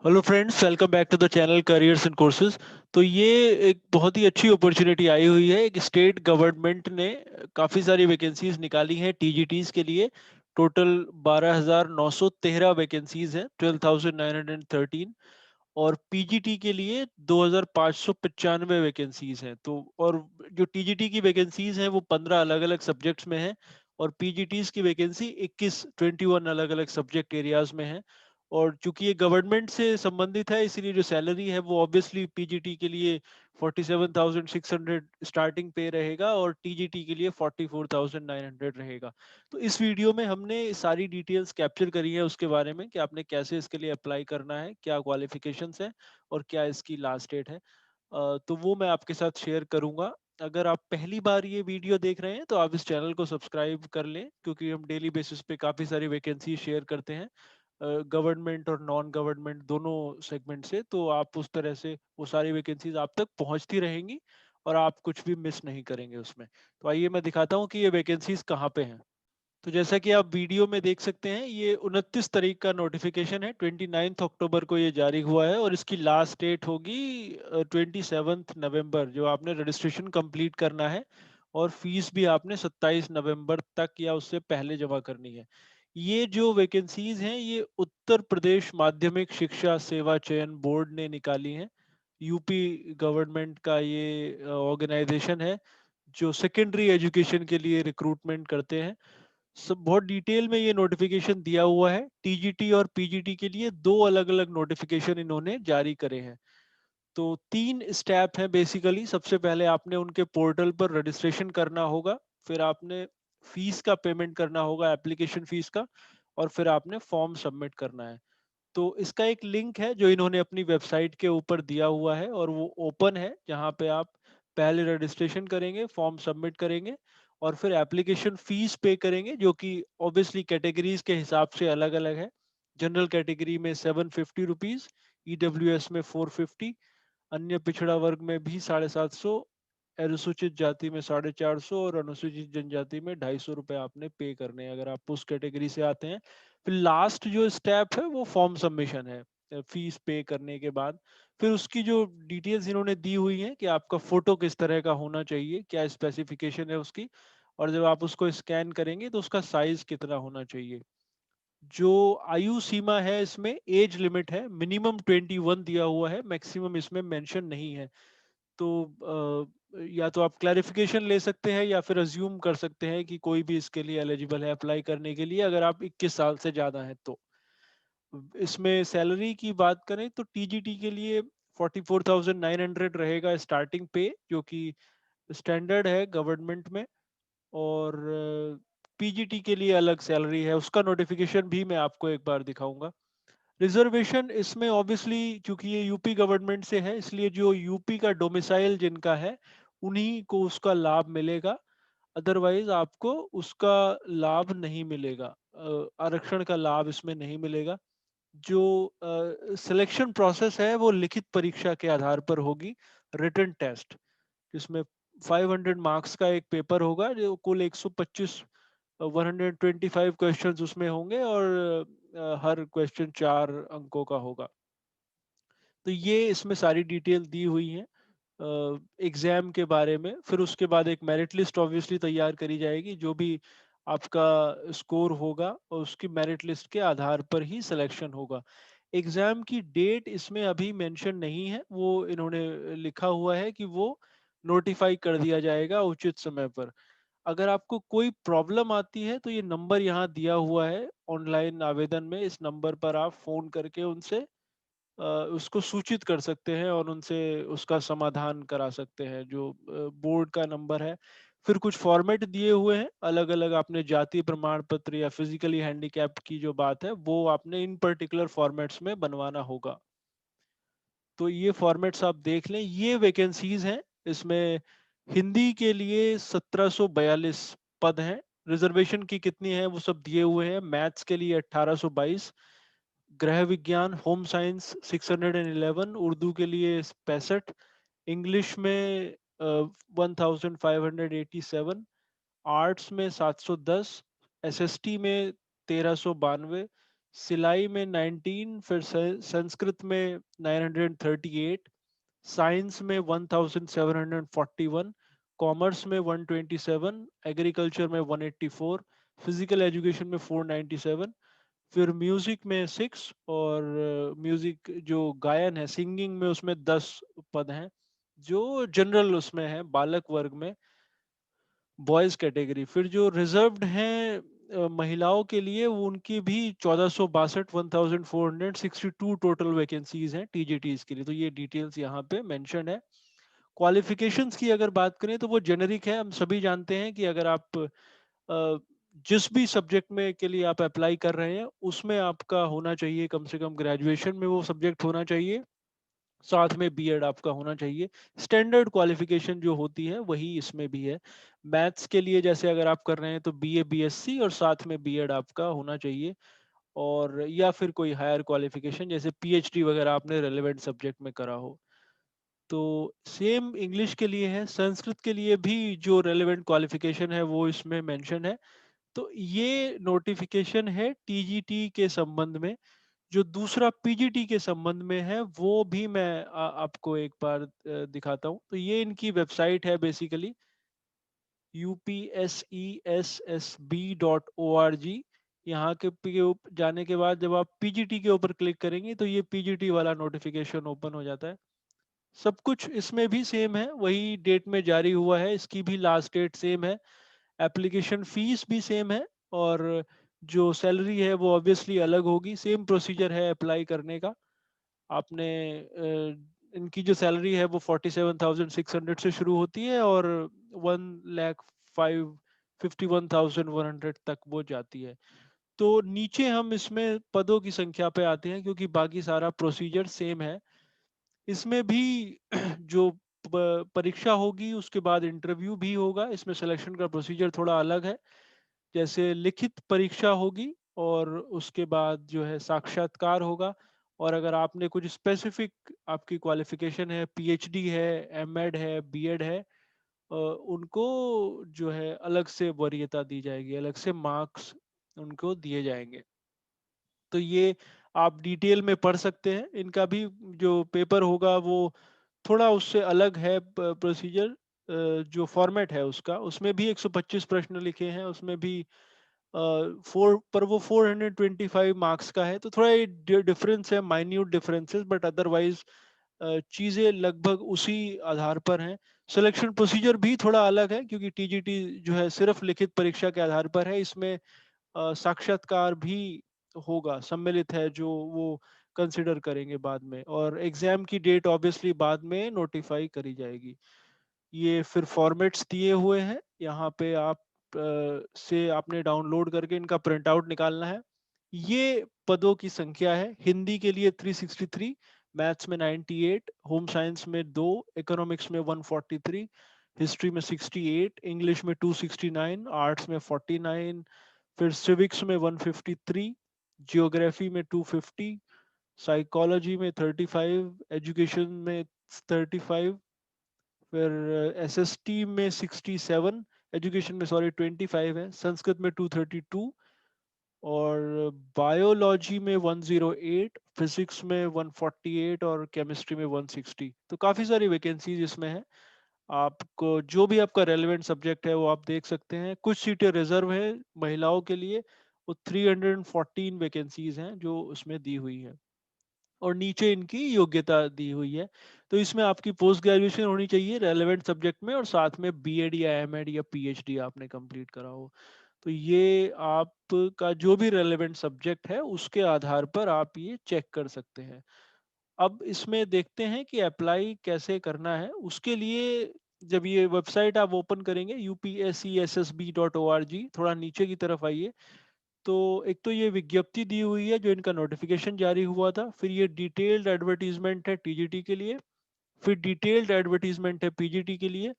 Hello friends, welcome back to the channel careers and courses. तो ये एक बहुत ही अच्छी अपॉर्चुनिटी आई हुई है। एक स्टेट गवर्नमेंट ने काफ़ी सारी वैकेंसीज निकाली हैं टीजीटीज के लिए। टोटल 12,913 वैकेंसीज हैं, 12,913। और पीजीटी के लिए 2,595 वैकेंसीज हैं। तो और जो टीजीटी की वैकेंसीज हैं वो 15 अलग अलग सब्जेक्ट्स में हैं, और पीजीटीज की वैकेंसी 21 अलग अलग सब्जेक्ट एरियाज में है। और चूंकि ये गवर्नमेंट से संबंधित है, इसीलिए जो सैलरी है वो ऑब्वियसली पीजीटी के लिए 47,600 स्टार्टिंग पे रहेगा, और टीजीटी के लिए 44,900 रहेगा। तो इस वीडियो में हमने सारी डिटेल्स कैप्चर करी है उसके बारे में कि आपने कैसे इसके लिए अप्लाई करना है, क्या क्वालिफिकेशंस है, और क्या इसकी लास्ट डेट है। तो वो मैं आपके साथ शेयर करूंगा। अगर आप पहली बार ये वीडियो देख रहे हैं तो आप इस चैनल को सब्सक्राइब कर लें, क्योंकि हम डेली बेसिस पे काफ़ी सारी वैकेंसी शेयर करते हैं, गवर्नमेंट और नॉन गवर्नमेंट दोनों सेगमेंट से। तो आप उस तरह से वो सारी वैकेंसीज आप तक पहुंचती रहेंगी, और आप कुछ भी मिस नहीं करेंगे उसमें। तो आइए मैं दिखाता हूँ कि ये वैकेंसीज कहाँ पे हैं। तो जैसा कि आप वीडियो में देख सकते हैं, ये 29 तारीख का नोटिफिकेशन है। 29 अक्टूबर को ये जारी हुआ है, और इसकी लास्ट डेट होगी 27 नवंबर, जो आपने रजिस्ट्रेशन कंप्लीट करना है। और फीस भी आपने 27 नवंबर तक या उससे पहले जमा करनी है। ये जो वैकेंसीज हैं ये उत्तर प्रदेश माध्यमिक शिक्षा सेवा चयन बोर्ड ने निकाली हैं। यूपी गवर्नमेंट का ये ऑर्गेनाइजेशन है जो सेकेंडरी एजुकेशन के लिए रिक्रूटमेंट करते हैं। सब बहुत डिटेल में ये नोटिफिकेशन दिया हुआ है। टीजीटी और पीजीटी के लिए दो अलग अलग नोटिफिकेशन इन्होंने जारी करे हैं। तो तीन स्टेप हैं बेसिकली। सबसे पहले आपने उनके पोर्टल पर रजिस्ट्रेशन करना होगा, फिर आपने फीस का पेमेंट करना होगा, एप्लीकेशन फीस का, और फिर आपने फॉर्म सबमिट करना है। तो इसका एक लिंक है जो इन्होंने अपनी वेबसाइट के ऊपर दिया हुआ है, और वो ओपन है, जहाँ पे आप पहले रजिस्ट्रेशन करेंगे, फॉर्म सबमिट करेंगे, और फिर एप्लीकेशन फीस पे करेंगे, जो कि ऑब्वियसली कैटेगरीज के हिसाब से अलग अलग है। जनरल कैटेगरी में 750 रुपीज, ईडब्ल्यूएस में 450, अन्य पिछड़ा वर्ग में भी 750, अनुसूचित जाति में 450, और अनुसूचित जनजाति में 250 रुपये आपने पे करने हैं अगर आप उस कैटेगरी से आते हैं। फिर लास्ट जो स्टेप है वो फॉर्म सबमिशन है, फीस पे करने के बाद। फिर उसकी जो डिटेल्स इन्होंने दी हुई है कि आपका फोटो किस तरह का होना चाहिए, क्या स्पेसिफिकेशन है उसकी, और जब आप उसको स्कैन करेंगे तो उसका साइज कितना होना चाहिए। जो आयु सीमा है, इसमें एज लिमिट है, मिनिमम 21 दिया हुआ है, मैक्सिमम इसमें मेंशन नहीं है। तो या तो आप क्लैरिफिकेशन ले सकते हैं या फिर अज्यूम कर सकते हैं कि कोई भी इसके लिए एलिजिबल है अप्लाई करने के लिए, अगर आप 21 साल से ज़्यादा हैं तो। इसमें सैलरी की बात करें तो टीजीटी के लिए 44,900 रहेगा स्टार्टिंग पे, जो कि स्टैंडर्ड है गवर्नमेंट में। और पीजीटी के लिए अलग सैलरी है, उसका नोटिफिकेशन भी मैं आपको एक बार दिखाऊंगा। रिजर्वेशन इसमें ऑब्वियसली, क्योंकि ये यूपी गवर्नमेंट से है, इसलिए जो यूपी का डोमिसाइल जिनका है उन्हीं को उसका लाभ मिलेगा। अदरवाइज आपको उसका लाभ नहीं मिलेगा, आरक्षण का लाभ इसमें नहीं मिलेगा। जो सिलेक्शन प्रोसेस है वो लिखित परीक्षा के आधार पर होगी, रिटन टेस्ट, जिसमें 500 मार्क्स का एक पेपर होगा, जो कुल 125 125 क्वेश्चंस उसमें होंगे, और हर क्वेश्चन 4 अंकों का होगा। तो ये इसमें सारी डिटेल दी हुई है एग्जाम के बारे में। फिर उसके बाद एक मेरिट लिस्ट ऑब्वियसली तैयार करी जाएगी, जो भी आपका स्कोर होगा और उसकी मेरिट लिस्ट के आधार पर ही सिलेक्शन होगा। एग्जाम की डेट इसमें अभी मेंशन नहीं है, वो इन्होंने लिखा हुआ है कि वो नोटिफाई कर दिया जाएगा उचित समय पर। अगर आपको कोई प्रॉब्लम आती है तो ये नंबर यहाँ दिया हुआ है ऑनलाइन आवेदन में, इस नंबर पर आप फोन करके उनसे उसको सूचित कर सकते हैं, और उनसे उसका समाधान करा सकते हैं, जो बोर्ड का नंबर है। फिर कुछ फॉर्मेट दिए हुए हैं अलग अलग, आपने जाति प्रमाण पत्र या फिजिकली हैंडीकैप्ड की जो बात है वो आपने इन पर्टिकुलर फॉर्मेट्स में बनवाना होगा। तो ये फॉर्मेट्स आप देख लें। ये वैकेंसीज हैं, इसमें हिंदी के लिए 1742 पद हैं। रिजर्वेशन की कितनी है वो सब दिए हुए हैं। मैथ्स के लिए 1822, गृह विज्ञान होम साइंस 611, उर्दू के लिए 65, इंग्लिश में 1587, आर्ट्स में 710, एसएसटी में 1392, सिलाई में 19, फिर संस्कृत में 938, साइंस में 1741, कॉमर्स में 127, एग्रीकल्चर में 184, फिजिकल एजुकेशन में 497, फिर म्यूजिक में 6, और म्यूजिक जो गायन है सिंगिंग में उसमें 10 पद हैं, जो जनरल उसमें है बालक वर्ग में, बॉयज कैटेगरी। फिर जो रिजर्व्ड हैं महिलाओं के लिए, वो उनकी भी 1462, 1462 टोटल वैकेंसीज हैं टीजीटीज के लिए। तो ये डिटेल्स यहाँ पे मेंशन है। क्वालिफिकेशंस की अगर बात करें तो वो जेनरिक है, हम सभी जानते हैं कि अगर आप जिस भी सब्जेक्ट में के लिए आप अप्लाई कर रहे हैं उसमें आपका होना चाहिए, कम से कम ग्रेजुएशन में वो सब्जेक्ट होना चाहिए, साथ में बीएड आपका होना चाहिए। स्टैंडर्ड क्वालिफिकेशन जो होती है वही इसमें भी है। मैथ्स के लिए जैसे अगर आप कर रहे हैं तो बीए बीएससी और साथ में बीएड आपका होना चाहिए, और या फिर कोई हायर क्वालिफिकेशन जैसे पीएचडी वगैरह आपने रेलेवेंट सब्जेक्ट में करा हो। तो सेम इंग्लिश के लिए है, संस्कृत के लिए भी जो रेलेवेंट क्वालिफिकेशन है वो इसमें मेंशन है। तो ये नोटिफिकेशन है टीजीटी के संबंध में। जो दूसरा पीजीटी के संबंध में है वो भी मैं आपको एक बार दिखाता हूँ। तो ये इनकी वेबसाइट है बेसिकली, upsessb.org। यहाँ जाने के बाद जब आप पीजीटी के ऊपर क्लिक करेंगे तो ये पीजीटी वाला नोटिफिकेशन ओपन हो जाता है। सब कुछ इसमें भी सेम है, वही डेट में जारी हुआ है, इसकी भी लास्ट डेट सेम है, एप्लीकेशन फीस भी सेम है, और जो सैलरी है वो ऑब्वियसली अलग होगी। सेम प्रोसीजर है अप्लाई करने का। आपने इनकी जो सैलरी है वो 47,600 से शुरू होती है, और 1,51,100 तक वो जाती है। तो नीचे हम इसमें पदों की संख्या पे आते हैं, क्योंकि बाकी सारा प्रोसीजर सेम है। इसमें भी जो परीक्षा होगी उसके बाद इंटरव्यू भी होगा। इसमें सिलेक्शन का प्रोसीजर थोड़ा अलग है। जैसे लिखित परीक्षा होगी, और उसके बाद जो है साक्षात्कार होगा। और अगर आपने कुछ स्पेसिफिक आपकी क्वालिफिकेशन है, पीएचडी है, एमएड है, बीएड है, उनको जो है अलग से वरीयता दी जाएगी, अलग से मार्क्स उनको दिए जाएंगे। तो ये आप डिटेल में पढ़ सकते हैं। इनका भी जो पेपर होगा वो थोड़ा उससे अलग है प्रोसीजर। जो फॉर्मेट है उसका, उसमें भी 125 प्रश्न लिखे हैं, उसमें भी फोर पर वो 425 मार्क्स का है। तो थोड़ा ये डिफरेंस है, माइन्यूट डिफरेंसेस, बट अदरवाइज चीजें लगभग उसी आधार पर हैं। सिलेक्शन प्रोसीजर भी थोड़ा अलग है, क्योंकि टीजीटी जो है सिर्फ लिखित परीक्षा के आधार पर है। इसमें साक्षात्कार भी होगा, सम्मिलित है, जो वो कंसिडर करेंगे बाद में, और एग्जाम की डेट ऑब्वियसली बाद में नोटिफाई करी जाएगी। ये फिर फॉर्मेट्स दिए हुए हैं यहाँ पे, आप से आपने डाउनलोड करके इनका प्रिंट आउट निकालना है। ये पदों की संख्या है। हिंदी के लिए 363, मैथ्स में 98, होम साइंस में 2, इकोनॉमिक्स में 143, हिस्ट्री में 68, इंग्लिश में 269, आर्ट्स में 49, फिर सिविक्स में 153, जियोग्राफी में 250, साइकोलॉजी में 35, एजुकेशन में 35, फिर एसएसटी में 67, एजुकेशन में सॉरी 25 है, संस्कृत में 232, और बायोलॉजी में 108, फिजिक्स में 148, और केमिस्ट्री में 160। तो काफ़ी सारी वैकेंसीज इसमें है। आपको जो भी आपका रेलेवेंट सब्जेक्ट है वो आप देख सकते हैं। कुछ सीटें रिजर्व है महिलाओं के लिए, वो 314 वैकेंसीज हैं जो उसमें दी हुई है, और नीचे इनकी योग्यता दी हुई है। तो इसमें आपकी पोस्ट ग्रेजुएशन होनी चाहिए रेलेवेंट सब्जेक्ट में, और साथ में बीएड या एमएड या पीएचडी आपने कंप्लीट करा हो। तो ये आपका जो भी रेलेवेंट सब्जेक्ट है उसके आधार पर आप ये चेक कर सकते हैं। अब इसमें देखते हैं कि अप्लाई कैसे करना है। उसके लिए जब ये वेबसाइट आप ओपन करेंगे upsessb.org, थोड़ा नीचे की तरफ आइए, तो एक तो ये विज्ञप्ति दी हुई है जो इनका नोटिफिकेशन जारी हुआ था, फिर ये डिटेल्ड एडवर्टीजमेंट है टीजीटी के लिए, फिर डिटेल्ड एडवर्टीजमेंट है पीजीटी के लिए,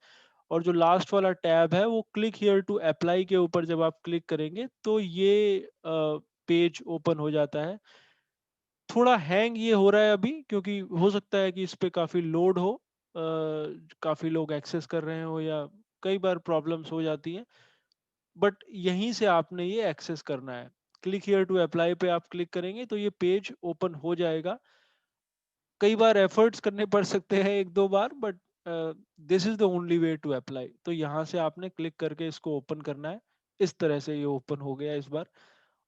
और जो लास्ट वाला टैब है वो क्लिक हियर टू अप्लाई के ऊपर जब आप क्लिक करेंगे तो ये पेज ओपन हो जाता है। थोड़ा हैंग ये हो रहा है अभी, क्योंकि हो सकता है कि इस पे काफ़ी लोड हो, काफ़ी लोग एक्सेस कर रहे हो, या कई बार प्रॉब्लम्स हो जाती हैं, बट यहीं से आपने ये एक्सेस करना है। क्लिक हियर टू अप्लाई पे आप क्लिक करेंगे तो ये पेज ओपन हो जाएगा। कई बार एफर्ट्स करने पड़ सकते हैं एक दो बार, but this is the only way to apply. तो यहाँ से आपने क्लिक करके इसको ओपन करना है। इस तरह से ये ओपन हो गया इस बार।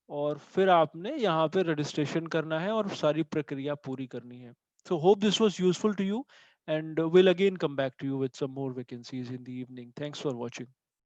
और फिर आपने यहाँ पे रजिस्ट्रेशन करना है और सारी प्रक्रिया पूरी करनी है। So hope this was useful to you, and will again come back to you with some more vacancies in the evening. Thanks for watching.